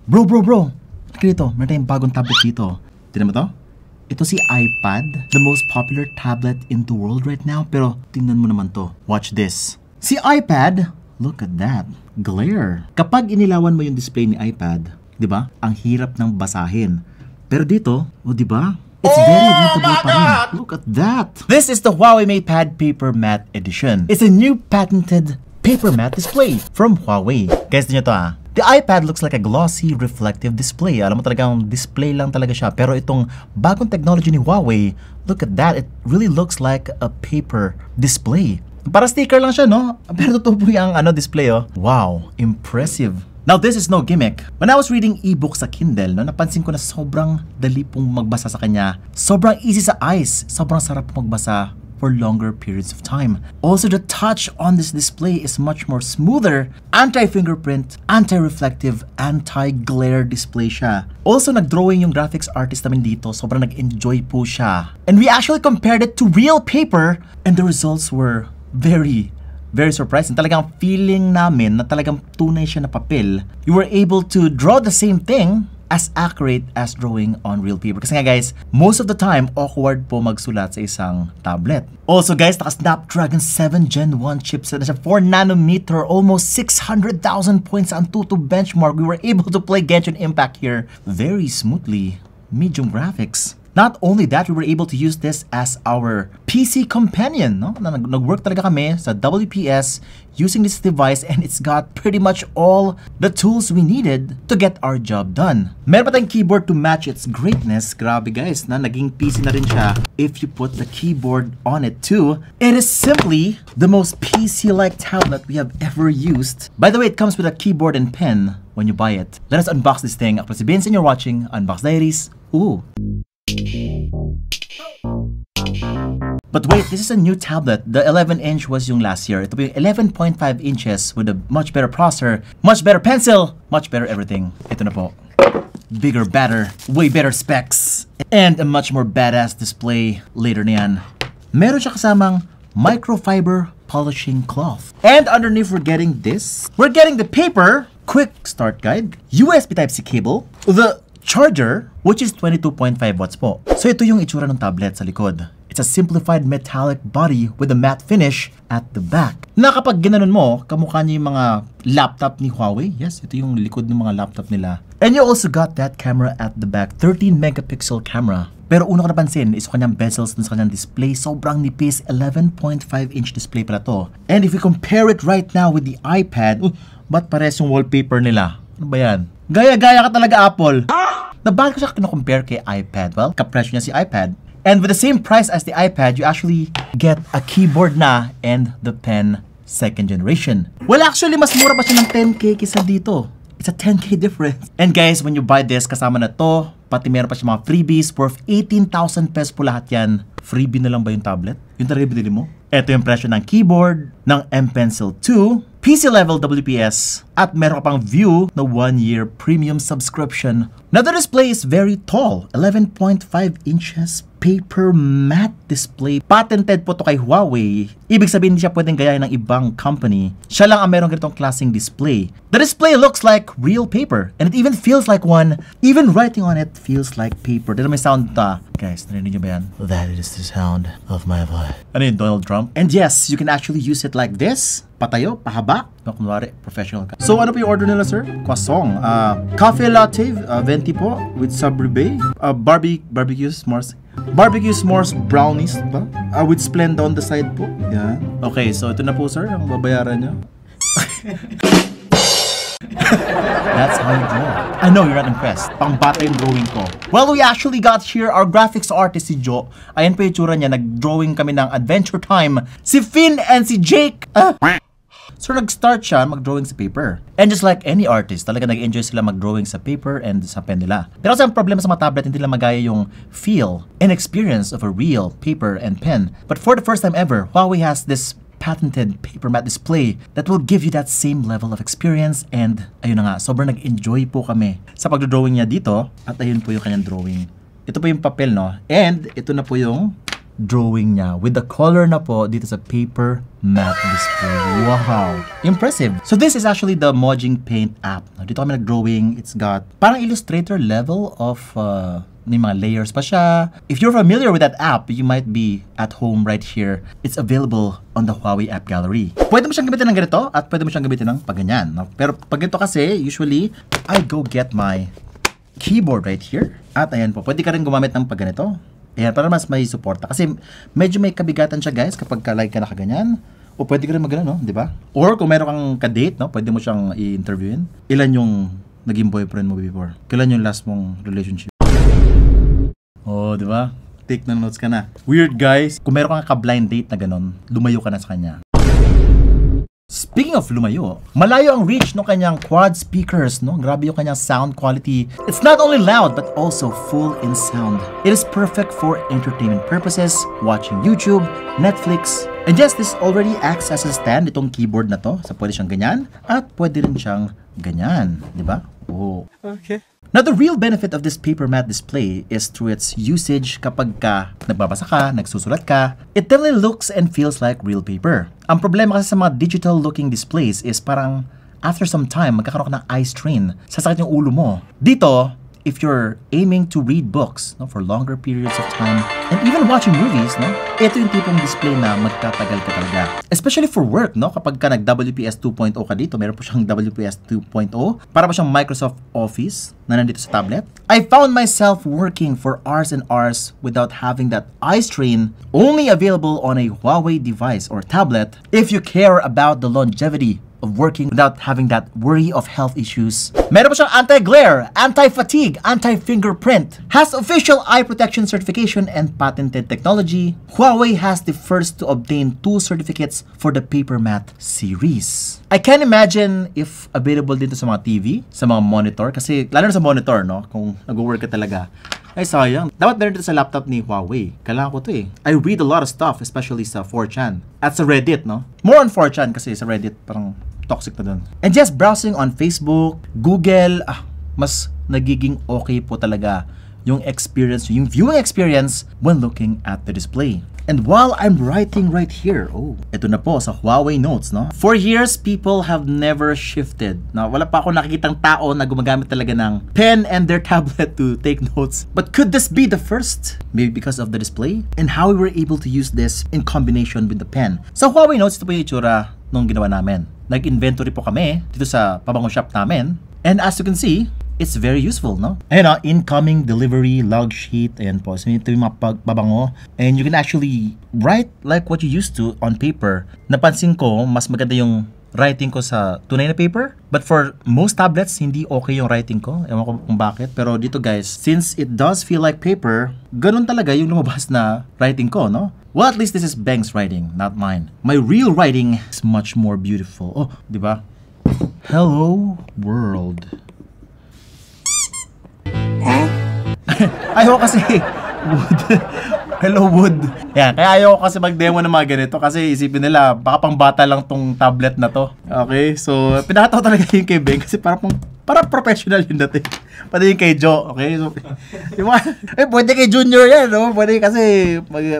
Bro. Dito, meron tayong bagong tablet dito. Tingnan mo to? Ito si iPad, the most popular tablet in the world right now. Pero tingnan mo naman to. Watch this. Si iPad, look at that. Glare. Kapag inilawan mo yung display ni iPad, di ba? Ang hirap ng basahin. Pero dito, di ba? It's very readable pa rin. Look at that. This is the Huawei MatePad Paper Matte Edition. It's a new patented paper matte display from Huawei. Guys, din nyo to ah. The iPad looks like a glossy, reflective display. Alam mo talagang display lang talaga siya. Pero itong bagong technology ni Huawei, look at that. It really looks like a paper display. Para sticker lang siya, no? Pero totoo po yung display, oh. Wow, impressive. Now, this is no gimmick. When I was reading e-book sa Kindle, napansin ko na sobrang dali pong magbasa sa kanya. Sobrang easy sa eyes. Sobrang sarap magbasa for longer periods of time. Also, the touch on this display is much more smoother, anti-fingerprint, anti-reflective, anti-glare display siya. Also, nag-drawing yung graphics artist namin dito. Sobrang nag-enjoy po siya. And we actually compared it to real paper, and the results were very surprising. Talagang feeling namin na talagang tunay siya na papel. You were able to draw the same thing as accurate as drawing on real paper. Kasi nga guys, most of the time, awkward po magsulat sa isang tablet. Also guys, naka-Snapdragon 7 Gen 1 chipset na siya, 4 nanometer, almost 600,000 points ang Antutu benchmark. We were able to play Genshin Impact here very smoothly. Medium graphics. Not only that, we were able to use this as our PC companion, no? Nag-work talaga kami sa WPS using this device, and it's got pretty much all the tools we needed to get our job done. Meron pa tayong keyboard to match its greatness. Grabe guys, na naging PC na rin siya if you put the keyboard on it too. It is simply the most PC-like tablet we have ever used. By the way, it comes with a keyboard and pen when you buy it. Let us unbox this thing. Ako si Vince and you're watching Unbox Diaries. Ooh. But wait, this is a new tablet. The 11-inch was yung last year. Ito po yung 11.5 inches with a much better processor, much better pencil, much better everything. Ito na po. Bigger, better, way better specs, and a much more badass display later na yan. Meron siya kasamang microfiber polishing cloth. And underneath, we're getting this. We're getting the paper, quick start guide, USB Type-C cable, the charger, which is 22.5 watts po. So ito yung itsura ng tablet sa likod. It's a simplified metallic body with a matte finish at the back. Na kapag ginanon mo, kamukha niya yung mga laptop ni Huawei. Yes, ito yung likod ng mga laptop nila. And you also got that camera at the back, 13 megapixel camera. Pero una ko napansin is kanyang bezels dun sa kanyang display. Sobrang nipis, 11.5 inch display pala to. And if we compare it right now with the iPad, ba't pares yung wallpaper nila? Ano ba yan? Gaya-gaya ka talaga, Apple. Na bakit ko siya kino-compare kay iPad? Well, kapresyo niya si iPad. And with the same price as the iPad, you actually get a keyboard na and the pen 2nd generation. Well, actually, mas mura pa siya ng 10K kaysa dito. It's a 10K difference. And guys, when you buy this, kasama na to, pati meron pa siya mga freebies worth 18,000 pesos po lahat yan. Freebie na lang ba yung tablet? Yung talaga binili mo? Ito yung presyo ng keyboard, ng M Pencil 2, PC level WPS, at meron ka pang View na 1-year premium subscription. Now the display is very tall, 11.5 inches, paper matte display. Patented po to kay Huawei. Ibig sabihin hindi siya pwedeng gayahin ng ibang company. Siya lang ang meron ganitong klaseng display. The display looks like real paper, and it even feels like one. Even writing on it feels like paper. Dito may sound ta. Guys, narinig niyo ba yan? That is the sound of my voice. Ano yun, Donald Trump? And yes, you can actually use it like this. Patayo, pahaba. Kunwari, professional ka. So, ano po yung order nila, sir? Croissant. Coffee latte, venti po, with sub-rebay. Barbecue s'mores brownies ba? With Splenda on the side po. Yeah. Okay, so ito na po, sir. Ang babayaran niyo. That's how you draw. I know you're not impressed. Pang bata yung drawing ko. Well, we actually got here our graphics artist si Joe. Ayan po yung tsura niya. Nag-drawing kami ng Adventure Time. Si Finn and si Jake. So nag-start siya mag-drawing sa paper. And just like any artist, talaga nag-enjoy sila mag-drawing sa paper and sa pen nila. Pero kasi ang problema sa mga tablet, hindi nila magaya yung feel and experience of a real paper and pen. But for the first time ever, Huawei has this patented paper matte display that will give you that same level of experience. And ayun na nga, sobrang nag-enjoy po kami sa pag-drawing niya dito. At ayun po yung kanyang drawing. Ito po yung papel, no? And ito na po yung drawing niya with the color na po dito sa paper matte display. Wow! Impressive! So this is actually the Mojing Paint app. Dito kami nag-drawing. It's got parang Illustrator level of may mga layers pa siya. If you're familiar with that app, you might be at home right here. It's available on the Huawei App Gallery. Pwede mo siyang gamitin ng ganito at pwede mo siyang gamitin ng paganyan. Pero pag ganito kasi, usually, I go get my keyboard right here. At ayan po, pwede ka rin gumamit ng pagganito. Ayan, para mas may suporta. Kasi medyo may kabigatan siya guys kapag ka-like ka nakaganyan. O pwede ka rin mag-ano, no? Di ba? Or kung meron kang ka-date, no? Pwede mo siyang i-interviewin. Ilan yung naging boyfriend mo before? Kailan yung last mong relationship? Oh, di ba? Take ng notes ka na. Weird guys. Kung meron kang ka-blind date na ganon, lumayo ka na sa kanya. Speaking of lumayo, malayo ang reach ng kanyang quad speakers, no? Grabe yung kanyang sound quality. It's not only loud, but also full in sound. It is perfect for entertainment purposes, watching YouTube, Netflix. And yes, this already acts as a stand, itong keyboard na to. So, pwede siyang ganyan, at pwede rin siyang ganyan. Di ba? Oh. Okay. Now, the real benefit of this paper matte display is through its usage kapag ka nagbabasa ka, nagsusulat ka, it definitely looks and feels like real paper. Ang problema kasi sa mga digital-looking displays is parang after some time, magkakaroon ka ng eye strain. Sasakit yung ulo mo. Dito, if you're aiming to read books for longer periods of time and even watching movies, ito yung tipong display na magtatagal ka talaga. Especially for work, kapag ka nag-WPS 2.0 ka dito, meron po siyang WPS 2.0, para pa siyang Microsoft Office na nandito sa tablet. I found myself working for hours and hours without having that eye strain, only available on a Huawei device or tablet if you care about the longevity of working without having that worry of health issues. Meron pa siyang anti-glare, anti-fatigue, anti-fingerprint, has official eye protection certification and patented technology. Huawei has the first to obtain 2 certificates for the paper matte series. I can imagine if available dito sa mga TV, sa mga monitor, kasi lalo na sa monitor, kung nag-work ka talaga, ay sayang. Dapat meron dito sa laptop ni Huawei. Kailangan ko to eh. I read a lot of stuff, especially sa 4chan. At sa Reddit, More on 4chan kasi sa Reddit parang toxic na dun. And just browsing on Facebook, Google, mas nagiging okay po talaga yung experience, yung viewing experience when looking at the display. And while I'm writing right here, ito na po sa Huawei Notes, For years, people have never shifted. Wala pa ako nakikitang tao na gumagamit talaga ng pen and their tablet to take notes. But could this be the first? Maybe because of the display? And how we were able to use this in combination with the pen. Sa Huawei Notes, ito po yung itsura nung ginawa namin. Nag-inventory po kami dito sa pabango shop namin. And as you can see, it's very useful, Ayun, incoming delivery log sheet. Ayan po. So, ito yung mga pabango. And you can actually write like what you used to on paper. Napansin ko, mas maganda yung writing ko sa tunay na paper. But for most tablets, hindi okay yung writing ko. Ewan ko kung bakit. Pero dito guys, since it does feel like paper, ganun talaga yung lumabas na writing ko, Well, at least this is Beng's writing, not mine. My real writing is much more beautiful. Oh, di ba? Hello, world. Ayaw kasi wood. Hello, wood. Yan, kaya ayaw kasi mag-demo ng mga ganito kasi isipin nila, baka pang bata lang tong tablet na to. Okay, so pinakataw talaga yung kay Beng kasi para professional yun dati. Pwede yung kay Joe, okay? So, pwede kay Junior yan, Pwede kasi,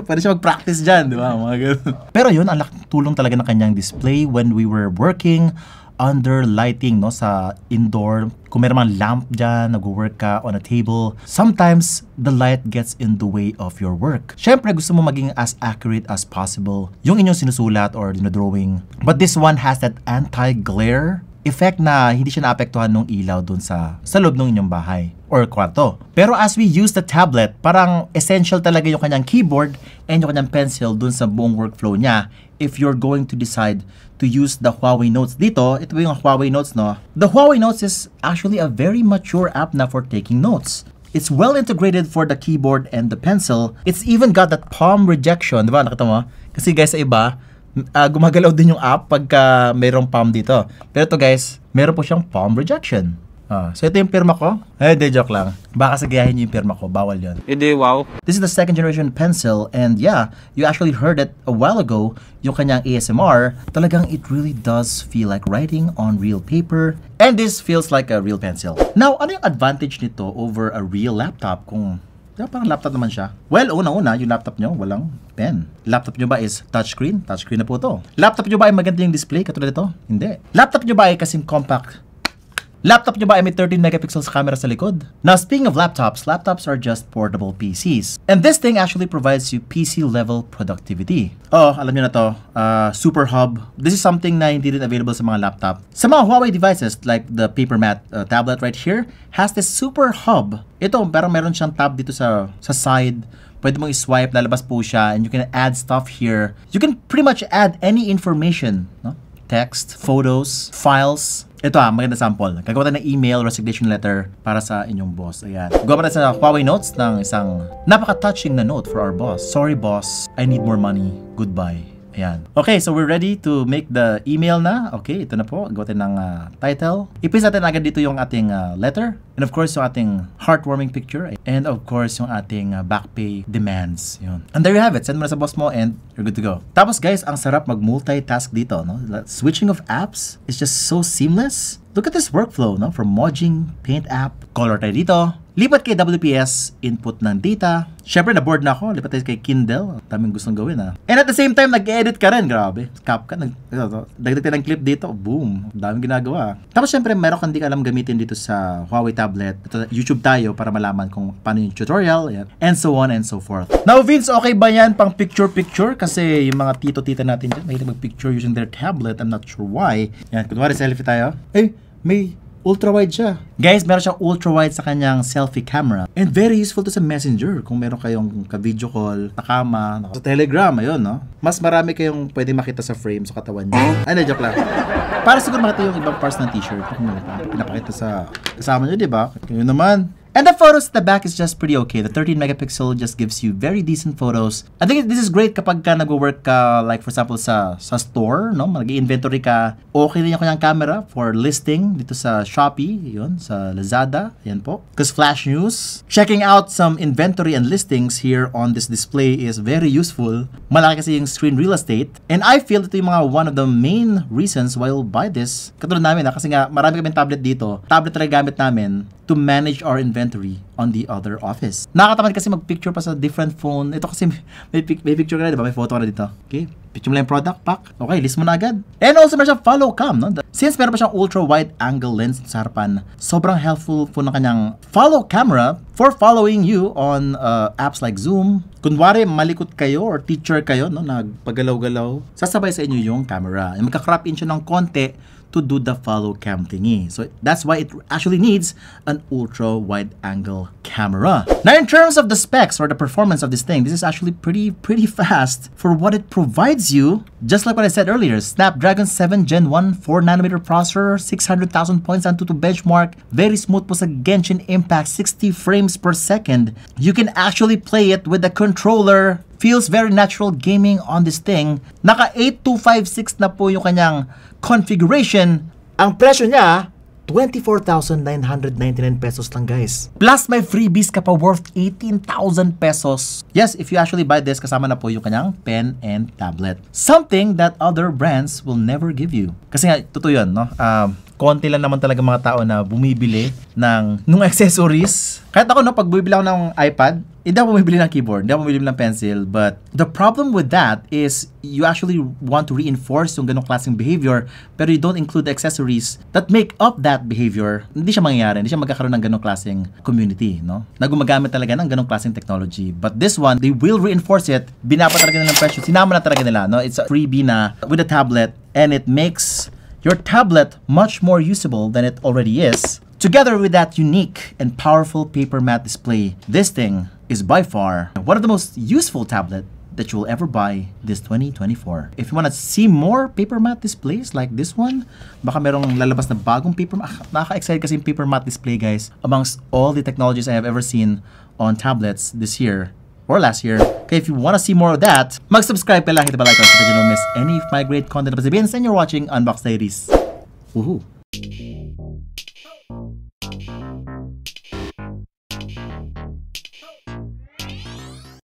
pwede siya mag-practice dyan, di ba? Mga ganun. Pero yun, ang tulong talaga ng kanyang display when we were working under lighting, sa indoor. Kung meron mga lamp dyan, nag-work ka on a table, sometimes the light gets in the way of your work. Syempre, gusto mo maging as accurate as possible yung inyong sinusulat or dinodrawing. But this one has that anti-glare effect na hindi siya naapektuhan ng ilaw dun sa loob ng inyong bahay or kwarto. Pero as we use the tablet, parang essential talaga yung kanyang keyboard and yung kanyang pencil dun sa buong workflow niya if you're going to decide to use the Huawei Notes. Dito, ito yung Huawei Notes, The Huawei Notes is actually a very mature app na for taking notes. It's well integrated for the keyboard and the pencil. It's even got that palm rejection, di ba? Nakita mo? Kasi guys, sa iba, gumagalaw din yung app pagka mayroong palm dito. Pero ito guys, meron po siyang palm rejection. So ito yung pirma ko. Hindi, joke lang. Baka sagayahin niyo yung pirma ko. Bawal yun. Hindi, wow. This is the 2nd generation pencil. And yeah, you actually heard it a while ago. Yung kanyang ASMR. Talagang it really does feel like writing on real paper. And this feels like a real pencil. Now, ano yung advantage nito over a real laptop kung Diba, parang laptop naman siya. Well, una-una, yung laptop nyo, walang pen. Laptop nyo ba is touchscreen? Touchscreen na po to. Laptop nyo ba ay maganda yung display katulad ito? Hindi. Laptop nyo ba ay kasing compact? Laptop nyo ba ay may 13 megapixels camera sa likod? Now, speaking of laptops, laptops are just portable PCs. And this thing actually provides you PC-level productivity. Oh, alam nyo na to, Super Hub. This is something na hindi rin available sa mga laptop. Sa mga Huawei devices, like the PaperMatte tablet right here, has this Super Hub. Ito, pero meron siyang tab dito sa side. Pwede mong i-swipe, lalabas po siya, and you can add stuff here. You can pretty much add any information, no? Text, photos, files. Ito maganda sample. Gagawa tayo ng email, resignation letter para sa inyong boss. Ayan. Gagawa tayo sa Huawei Notes ng isang napaka-touching na note for our boss. Sorry boss, I need more money. Goodbye. Ayan. Okay, so we're ready to make the email na. Okay, ito na po. Gawa tayo ng title. I-paste natin agad dito yung ating letter. And of course, yung ating heartwarming picture. And of course, yung ating back pay demands. Yun. And there you have it. Send mo na sa boss mo and you're good to go. Tapos guys, ang sarap mag-multitask dito. No? Switching of apps is just so seamless. Look at this workflow, no? From Mojang, Paint app, color tayo dito. Lipat kay WPS, input ng data. Siyempre, na-board na ako. Lipat tayo kay Kindle. Daming gustong gawin, ha. And at the same time, nag-edit ka rin. Grabe. CapCut. Dagdag tayo ng clip dito. Boom. Daming ginagawa. Tapos, siyempre, meron kang di ka alam gamitin dito sa Huawei tablet. Ito, YouTube tayo para malaman kung paano yung tutorial. Yan. And so on and so forth. Now, Vince, okay ba yan pang picture-picture? Kasi yung mga tito-tita natin dyan, mahilig mag-picture using their tablet. I'm not sure why. Yan. Kunwari, selfie tayo. May ultra-wide siya. Guys, meron siyang ultra-wide sa kanyang selfie camera. And very useful to sa Messenger. Kung meron kayong ka-video call, nakama, sa Telegram, ayun, no? Mas marami kayong pwede makita sa frame sa katawan niyo. Ay, joke lang. Para siguro makita yung ibang parts ng t-shirt. Pinapakita sa kasama niyo, di ba? Yun naman. And the photos at the back is just pretty okay. The 13 megapixel just gives you very decent photos. I think this is great kapag ka nag-work ka, like for example sa store, no? Mag-inventory ka. Okay din yung kanyang camera for listing dito sa Shopee, yun, sa Lazada, yan po. Because flash news, checking out some inventory and listings here on this display is very useful. Malaki kasi yung screen real estate. And I feel ito yung mga one of the main reasons why you'll buy this. Katulad namin, kasi nga marami kaming tablet dito. Tablet talaga gamit namin to manage our inventory on the other office. Nakakatamad kasi mag-picture pa sa different phone. Ito kasi may picture ka na, diba? May photo ka na dito. Okay? Picture mo lang yung product pack. Okay, list mo na agad. And also, meron siyang follow cam, no? Since meron pa siyang ultra-wide angle lens sa harapan, sobrang helpful po ng kanyang follow camera for following you on apps like Zoom. Kunwari, malikot kayo or teacher kayo, no? Nagpagalaw-galaw, sasabay sa inyo yung camera. Magka-crop in siya ng konti to do the follow cam thingy. So that's why it actually needs an ultra wide angle camera. Now in terms of the specs or the performance of this thing, this is actually pretty fast for what it provides you. Just like what I said earlier, Snapdragon 7 Gen 1 4nm processor, 600,000 points Antutu benchmark, very smooth po sa Genshin Impact, 60 frames per second. You can actually play it with the controller. Feels very natural gaming on this thing. Naka 8256 na po yung kanyang configuration. Ang presyo niya, 24,999 pesos lang, guys. Plus may freebies ka pa worth 18,000 pesos. Yes, if you actually buy this, kasama na po yung kanyang pen and tablet. Something that other brands will never give you. Kasi nga, totoo yun, no? Konti lang naman talaga mga tao na bumibili ng accessories. Kahit ako, no, pag bumibili ako ng iPad, hindi ako bumibili ng keyboard, hindi ako bumibili ng pencil. But the problem with that is you actually want to reinforce yung ganong klaseng behavior, pero you don't include the accessories that make up that behavior. Hindi siya mangyayari, hindi siya magkakaroon ng ganong klaseng community, no? Na gumagamit talaga ng ganong klaseng technology. But this one, they will reinforce it. Binapa talaga nila ng presyo. Sinama na talaga nila, no? It's a freebie na with a tablet, and it makes your tablet much more usable than it already is. Together with that unique and powerful PaperMatte display, this thing is by far one of the most useful tablet that you will ever buy this 2024. If you want to see more PaperMatte displays like this one, baka merong lalabas na bagong PaperMatte. Nakaka-excite kasi yung PaperMatte display, guys, amongst all the technologies I have ever seen on tablets this year or last year. Okay, if you want to see more of that, mag-subscribe ka lang, hit the bell icon so that you don't miss any of my great content. Sabihin sa inyo watching Unbox Diaries. Woohoo!